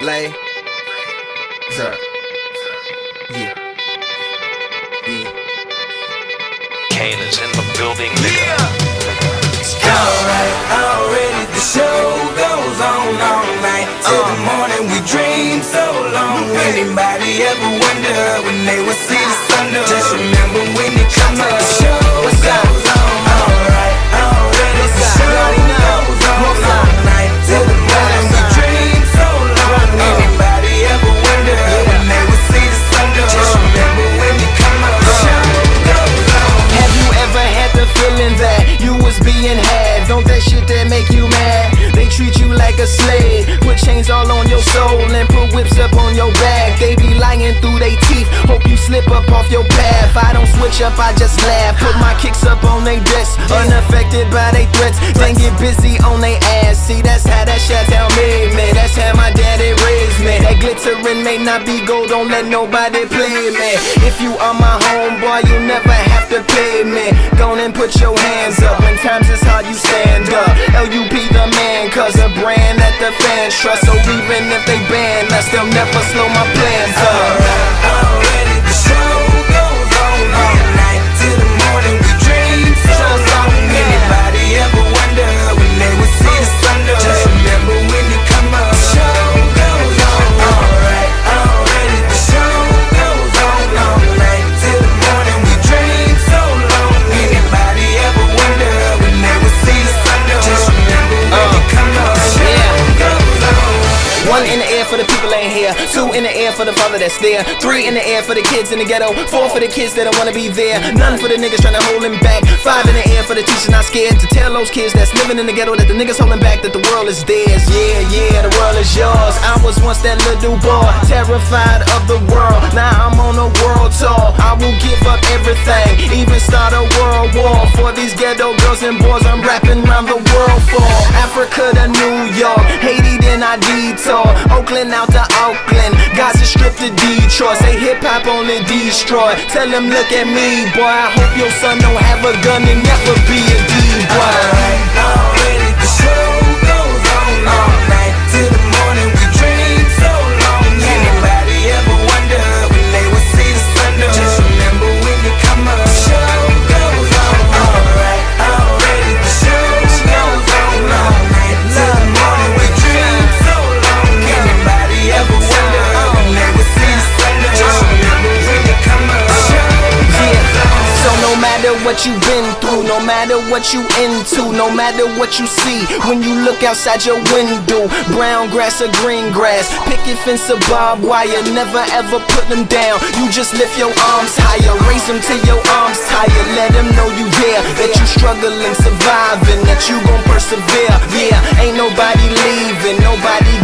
Lay. Sir. Yeah. Yeah. Kane is in the building, nigga. Alright, already the show goes on all night. Till the morning we dream so long. Anybody ever wonder when they will see the sun up? Just remember when it comes up, the show goes on. Alright, already the show goes on all night. Till the morning we dream so long. Anybody ever wonder when they will see the sun up? Just remember when it comes up, the show goes on. Have you ever had the feeling that you was being had? Don't that shit that make you mad? They treat you like a slave, put chains all on your soul and put whips up on your back. They be lying through they teeth, hope you slip up off your path. I don't switch up, I just laugh, put my kicks up on they desk, unaffected by they threats. Then get busy on they ass. See, that's how that Chi-Town made me, that's how my daddy raised me. That glittering may not be gold, don't let nobody play me. If you are my homeboy, you never have to pay me. Go on and put your hands up, when times is hard you stand up. LUP the man, cause a brand that the fans trust. So even if they ban us, they'll never slow my plans up. Already the show goes on all night. Till the morning we dream so long. Anybody ever wonder when they will see the sun up? Just remember when you come up, the show goes on. Alright, already the show goes on all night. Till the morning we dream so long. Anybody ever wonder when they will see the sun up? Just remember when you come up, the show goes on. One in the air for the people ain't here. Two in the air for the father that's there. Three in the air for the kids in the ghetto. Four for the kids that don't wanna be there. None for the niggas trying to hold him back. Five in the air for the teachers not scared to tell those kids that's living in the ghetto that the niggas holding back, that the world is theirs. Yeah, yeah, the world is yours. I was once that little boy, terrified of the world. Now I'm on a world tour. I will give up everything, even start a world war. For these ghetto girls and boys I'm rapping around the world for. Africa to New York, Haiti then I detour. Oakland out to Oakland, Gaza Strip to Detroit. Say hip hop only destroy. Tell them look at me, boy. I hope your son don't have a gun and never be a D-boy. Alright, already the show goes on all night. Till the morning we dream so long. Anybody ever wonder when they will see the sun up? Just remember when you come up, the show goes on. Alright, already the show goes on all night. Till the morning we dream so long. Anybody ever wonder when they will see the sun up? Just remember when you come up, the show goes on. So no matter what you've been through, no matter what you into, no matter what you see when you look outside your window, brown grass or green grass, picket fence or barbed wire, never ever put them down. You just lift your arms higher, raise them till your arms tired. Let them know you there, that you struggling, surviving, that you gon' persevere. Yeah, ain't nobody leaving, nobody